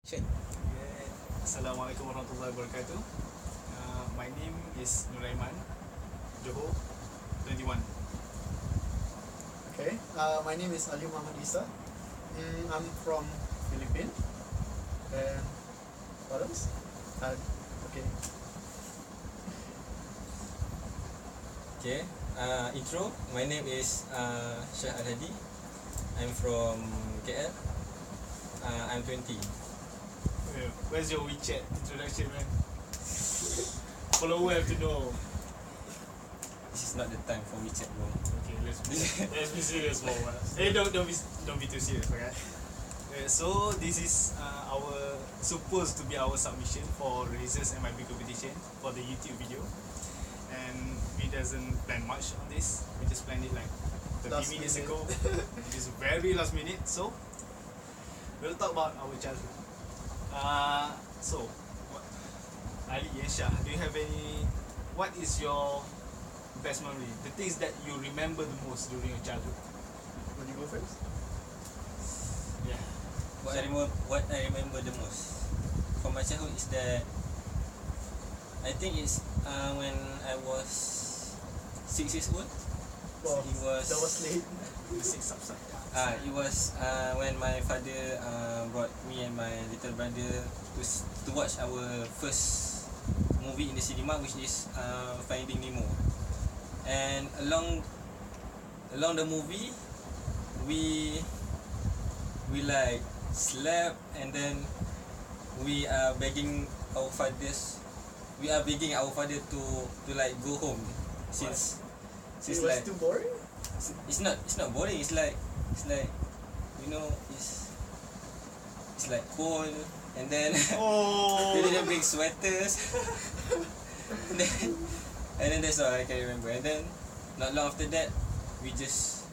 Shit. Assalamualaikum warahmatullahi wabarakatuh. My name is Nuraiman, Johor, 21. Okay, my name is Ali Muhammad Isa. I'm from Philippines. And what else? Okay. Okay. Intro. My name is Shah Al-Hadi. I'm from KL. I'm 20. Where's your WeChat introduction, man? Follower have to know. This is not the time for WeChat, bro. Okay, let's be serious for a while. Hey, don't be too serious, okay? So this is our supposed to be our submission for Razors MIP competition for the YouTube video, and we doesn't plan much on this. We just planned it like 30 minutes ago. It is very last minute, so we'll talk about our childhood. So Ali and Shah, do you have any? What is your best memory? The things that you remember the most during your childhood? Will you go first? Yeah. What I remember the most from my childhood is that I think it's when I was 6 years old. Well, It was that was late. The six upside. It was when my father brought me and my little brother to watch our first movie in the cinema, which is Finding Nemo. And along the movie, we like slept, and then we are begging our father to like go home, since It was like too boring? it's not boring. It's like you know, it's like cold, and then Oh. they didn't bring sweaters. and then that's all I can remember. And then not long after that, we just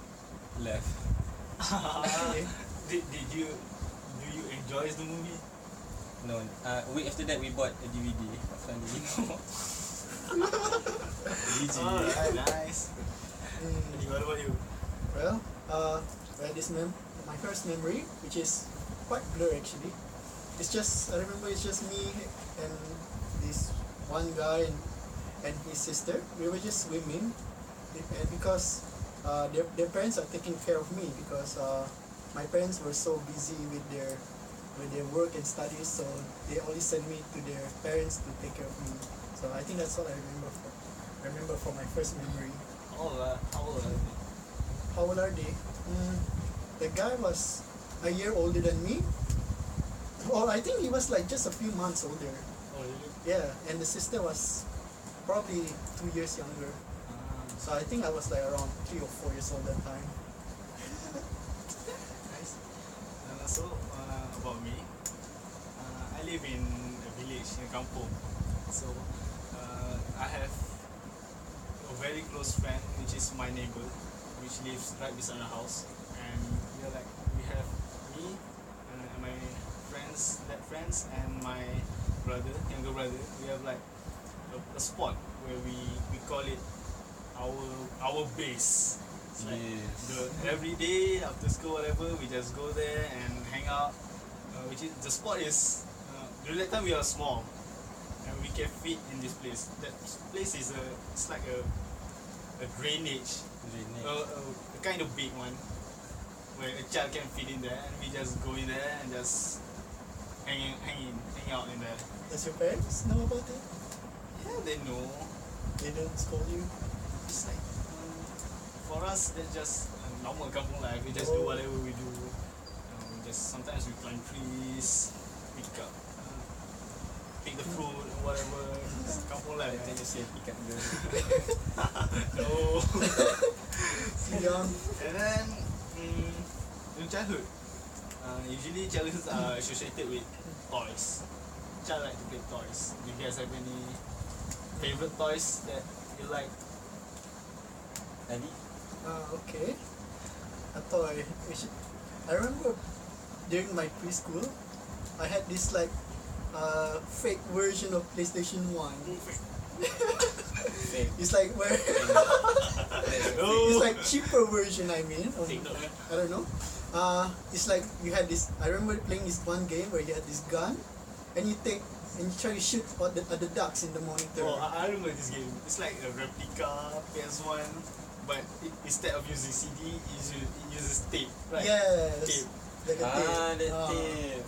left. Okay. Did you do you enjoy the movie? No, week after that we bought a DVD of Finding Nemo. Alright, nice. Mm, What about you? well, my first memory, which is quite blur actually. I remember it's just me and this one guy and his sister. We were just swimming, and because their parents are taking care of me, because my parents were so busy with their work and studies, so they only send me to their parents to take care of me. So I think that's all I remember from my first memory. How old are you? How old are they? The guy was a year older than me. Well, I think he was like just a few months older. Oh, really? Yeah, and the sister was probably 2 years younger. So I think I was like around 3 or 4 years old that time. Nice. And also about me, I live in a village in kampung. So I have a very close friend, which is my neighbor, which lives right beside our house, and we have me and my friends and my younger brother. We have like a spot where we call it our base. It's like every day after school, whatever, we just go there and hang out. The spot is during that time we are small, and we can fit in this place. That place is it's like a drainage, a kind of big one, where a child can fit in there, and we just go in there and just hang out in there. Does your parents know about it? Yeah, they know. They don't scold you? It's like for us, that's just normal kampung life. We just do whatever we do. Sometimes we climb trees, pick the fruit or whatever. It's kampung life. Then you say pick up the No. Young. And then in childhood, usually childhoods are associated with toys. Child like to play toys. Do you guys have any favorite toys that you like? Ali. Okay. A toy. I remember during my preschool, I had this like fake version of PlayStation 1. Fake. It's like where Oh. it's like cheaper version, I mean. Fake, no, man. I don't know. It's like you had this. I remember playing this one game where you had this gun, and you try to shoot at the ducks in the monitor. Oh, I remember this game. It's like a replica PS1, but instead of using CD, it uses tape, right? Yes. Tape. Like a tape. That tape.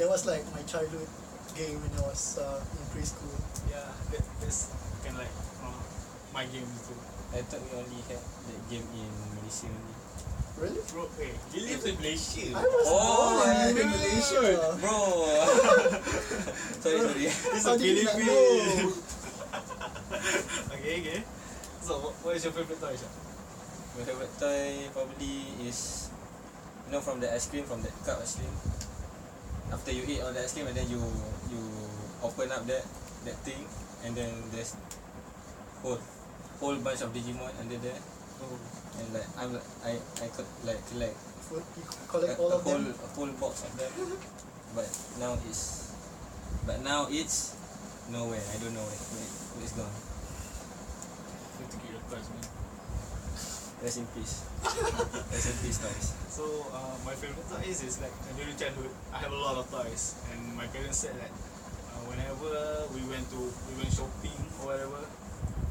That was like my childhood game when I was in preschool. Yeah, that's kind of like my game too. I thought we only had that game in Malaysia only. Really? Bro, you live in Malaysia. I was Oh, born in dude. Malaysia. Bro. sorry. It's How a did you not Philippine. know? Okay. So, what is your favorite toy, Shah? My favorite toy probably is, from the ice cream, from that cup ice cream. After you eat all the ice cream and then you open up that thing, and then there's whole bunch of Digimon under there, Oh. and like I could like collect You collect all of them. a whole box of them. but now it's nowhere. I don't know where it's gone. You have to get your toys, man. Rest in peace. Rest in peace, toys. So, my favorite toys is like during childhood, I have a lot of toys, and my parents said that whenever we went shopping or whatever,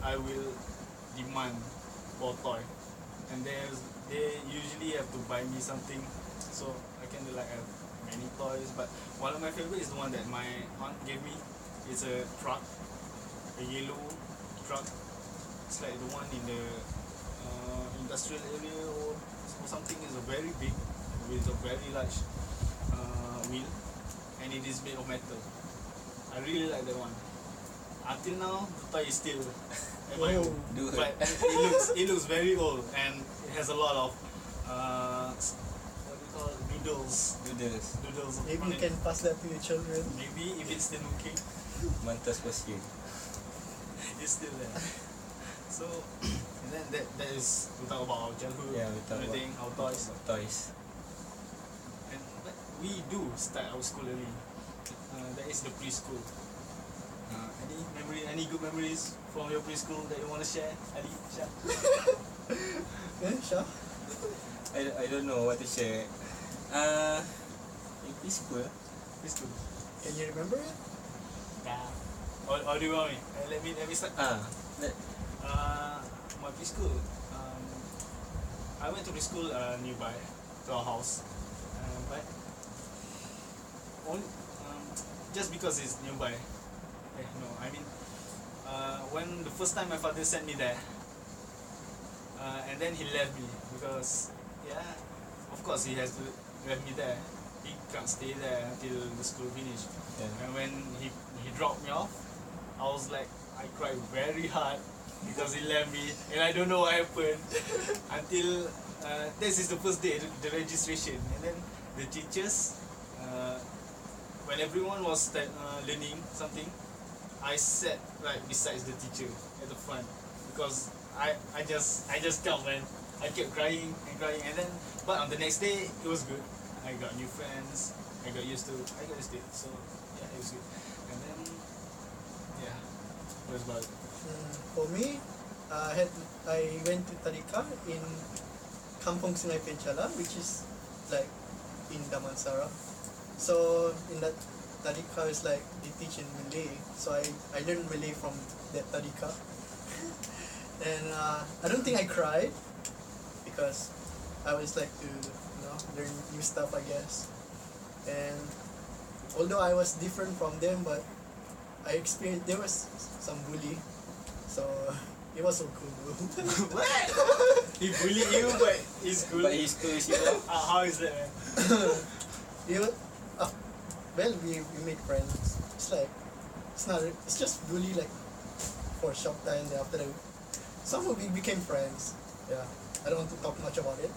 I will demand for a toy, and they usually have to buy me something, so I can like have many toys. But one of my favorite is the one that my aunt gave me. It's a truck, a yellow truck. It's like the one in the industrial area or something. Is a very big with a very large wheel, and it is made of metal. I really like that one. Until now, the toy is still at my home, Do but it looks very old, and it has a lot of what do you call it? Doodles Maybe on you it. can pass that to your children. Maybe if it's still working, Mantas was here. it's still there. So, and then that is we talk about our childhood, Yeah, we talk everything, our toys. Toys. And but we do start our school early. That is the preschool. Any good memories from your preschool that you want to share, Ali, Shah? Shah? I don't know what to share. In preschool. Preschool. Can you remember it? Yeah. Or do you want me? Let me start. That My preschool. I went to preschool nearby to our house, but only, just because it's nearby. No, I mean, when the first time my father sent me there, and then he left me because, of course he has to leave me there. He can't stay there until the school finish. yeah. And when he dropped me off, I was like, I cried very hard because he left me, and I don't know what happened until this is the first day, the registration, and then the teachers, when everyone was learning something, I sat right beside the teacher at the front because I just can't, man. I kept crying, and then but on the next day it was good. I got new friends. I got used to it. So yeah, it was good. And then that was about it. For me, I went to Tadika in Kampung Sungai Penchala, which is like in Damansara. So in that Tadika is like they teach in Malay, so I learned Malay from that Tadika. And I don't think I cried because I always like to learn new stuff, I guess. And although I was different from them, but I experienced there was some bully, so it was so cool. What? He bullied you, but he's good. But he's cool, you know. How is that, man? Well, we made friends. It's just bully like for a short time. Then after that, somehow we became friends. Yeah, I don't want to talk much about it.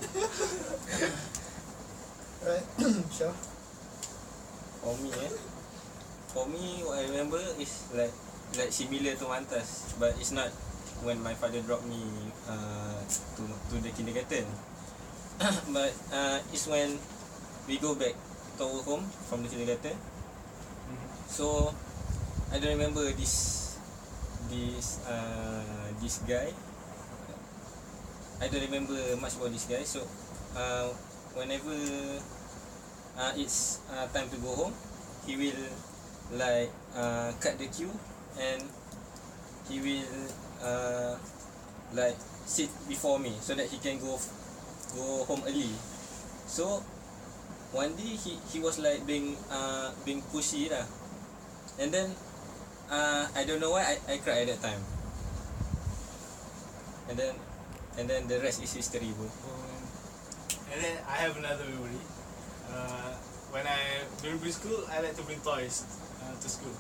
Right, sure. For me, what I remember is like similar to Mantas, but it's not when my father dropped me to the kindergarten. But it's when we go back to our home from the kindergarten. So I don't remember this guy. I don't remember much about this guy. So whenever it's time to go home, he will like cut the queue, and he will like sit before me so that he can go home early. So one day he was like being pushy lah, and then I don't know why I cried at that time, and then the rest is history, bro. And then I have another memory. When during preschool, I like to bring toys to school,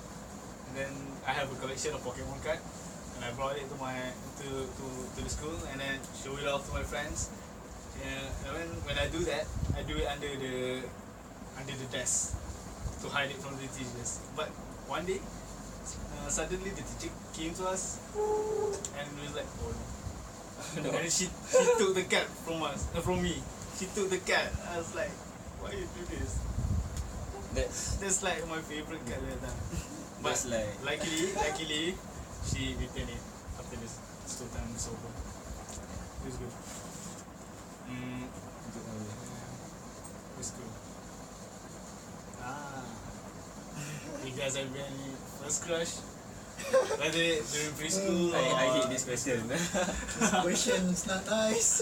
and then I have a collection of Pokemon card, and I brought it to the school, and then show it off to my friends. And when I do that, I do it under the desk to hide it from the teachers. But one day, suddenly the teacher came to us, and was like, "Oh no!" No. And she took the cat from from me. She took the cat. I was like, "Why you do this?" That's like my favorite cat at that time. But That's like luckily, she returned it after this school time was over. It was good. It was good. You guys have any first crush? Whether during preschool or... I hate this question. This question is not nice.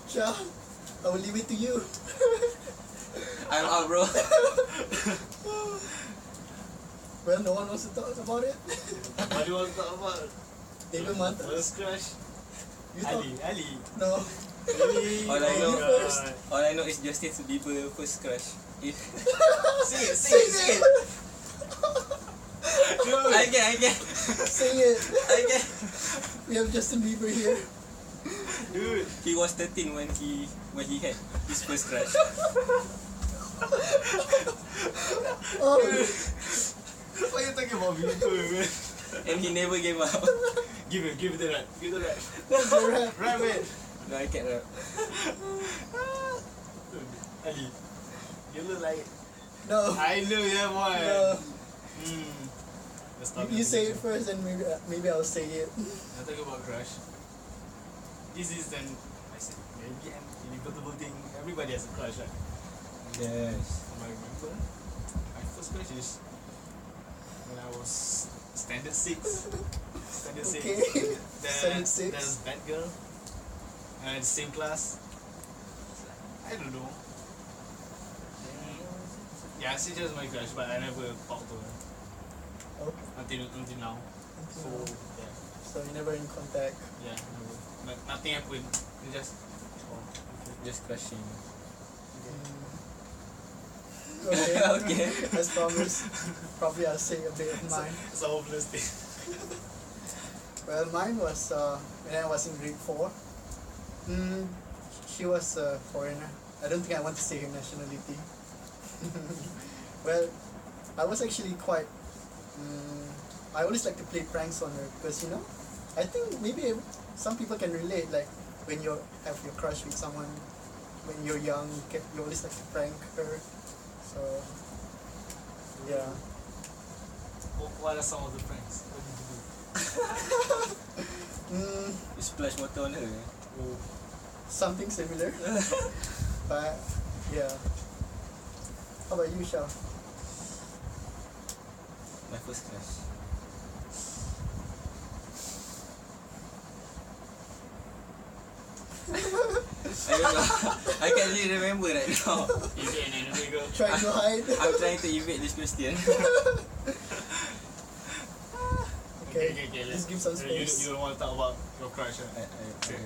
Shah, I will leave it to you. I'm out, bro. Well, no one wants to talk about it. What do you want to talk about? David Mata. First crush? You talk. Ali. No. Really? All I know, Oh my God. all I know is Justin Bieber first crush. Sing it. Dude. I can. Sing it. I can. We have Justin Bieber here. Dude. He was 13 when he had his first crush. Oh, What are you talking about, Bieber, man? And he never gave up. Give it the rap. Give the rap. that's the rap. Rap it. No, I can't rap. Ali, you look like... No. I know you have one. No. Let's talk You about say it first, and maybe I'll say it. I'll talk about crush. This is I said, maybe an inevitable thing. Everybody has a crush, right? Yes. I remember my first crush is when I was standard 6. Standard 6. Okay. Standard six. There's that girl. The same class. I don't know. Yeah, she just my crush, but I never talked to her Okay. until now. So yeah, So you never in contact. never. Nothing happened. It just Just crushing. Okay. Okay. As promised, probably I'll say a bit of mine. It's a hopeless thing. Well, mine was when I was in grade 4. She was a foreigner. I don't think I want to say her nationality. Well, I was actually quite. I always like to play pranks on her because I think maybe some people can relate. Like when you have your crush with someone when you're young, you always like to prank her. So yeah. What are some of the pranks? What did you do? You splash water on her. Something similar. But yeah. How about you, Shah? My first crush. I don't know. I can't really remember right now. Is it an anime girl? Trying to hide. I'm trying to evade this question. Okay. Let's Just give some space. You don't want to talk about your crush, right? Okay.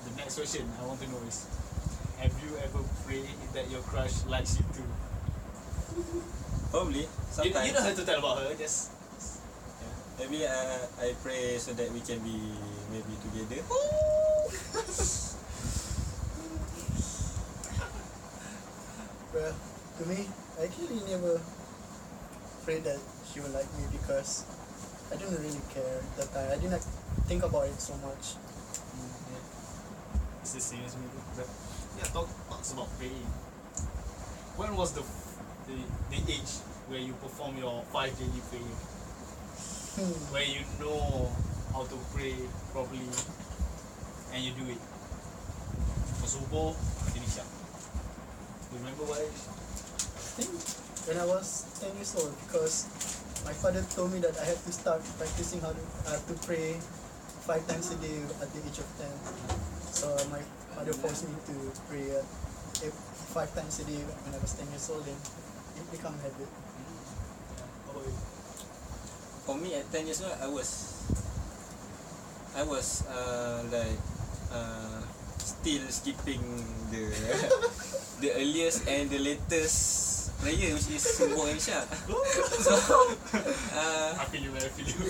The next question I want to know is, have you ever prayed that your crush likes you too? Probably. Sometimes. You don't have to tell about her. Just Maybe I pray so that we can be maybe together. Well, to me, I actually never prayed that she would like me because I didn't really care at that time. I didn't think about it so much. it's the same as me. But yeah, talks about praying. When was the age where you perform your 5 daily prayer? Where you know how to pray properly and you do it. For subuh, finish up. You remember what age? I think when I was 10 years old, because my father told me that I have to start practicing how to pray 5 times a day at the age of 10. So my father forced me to pray 5 times a day when I was 10 years old, and it became a habit. How about you? For me at 10 years old, I was like still skipping the the earliest and the latest prayer, which is Subuh and Isyak. So I feel you, man. I feel you.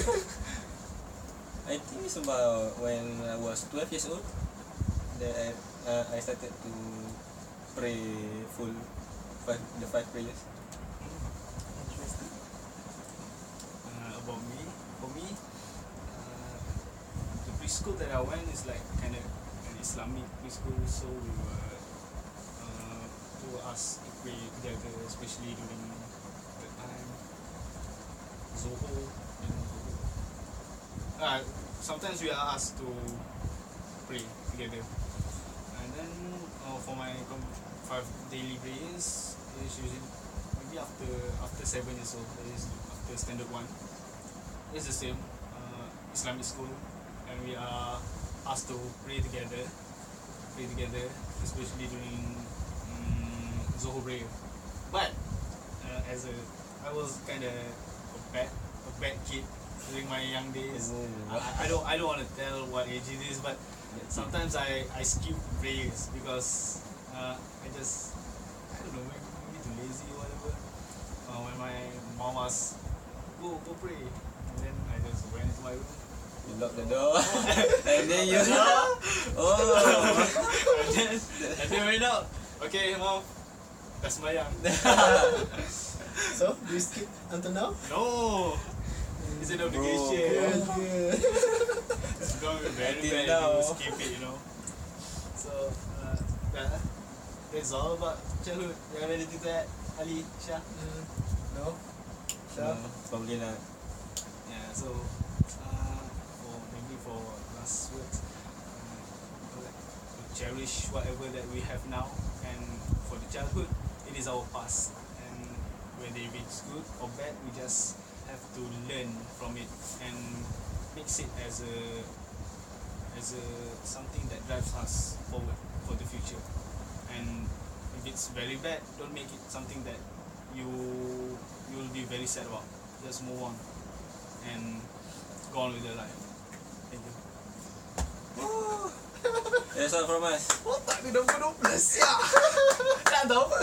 I think it's about when I was 12 years old that I started to pray the five prayers. Interesting. About me, for me, the preschool that I went is like kind of an Islamic preschool, so we were asked to pray together, especially during the time Zohor, sometimes we are asked to pray together, and then for my 5 daily prayers, it's usually maybe after 7 years old, that is after standard 1. It's the same Islamic school, and we are asked to pray together, especially during Zohor prayer. But I was kind of a bad kid during my young days. I don't want to tell what age it is, but sometimes I skip prayers because I don't know, maybe too lazy or whatever. When my mom asked, go pray, and then I just went into my room. You lock the door and then you and then went out. Okay, mom, that's my young. So, do you skip until now? No, it's an obligation. Good, good. It's going to be very Until bad now. if you skip it, you know. So, that's all about childhood. You have anything to add, Ali, Shah? No? Shah? Probably not. Yeah, so for last words, like to cherish whatever that we have now, and for the childhood, it is our past, and whether if it's good or bad, we just have to learn from it and mix it as a something that drives us forward for the future. And if it's very bad, don't make it something that you'll be very sad about. Just move on and go on with your life. Thank you. That's all from us. Otak ni dah 12 ya. Tak tahu apa.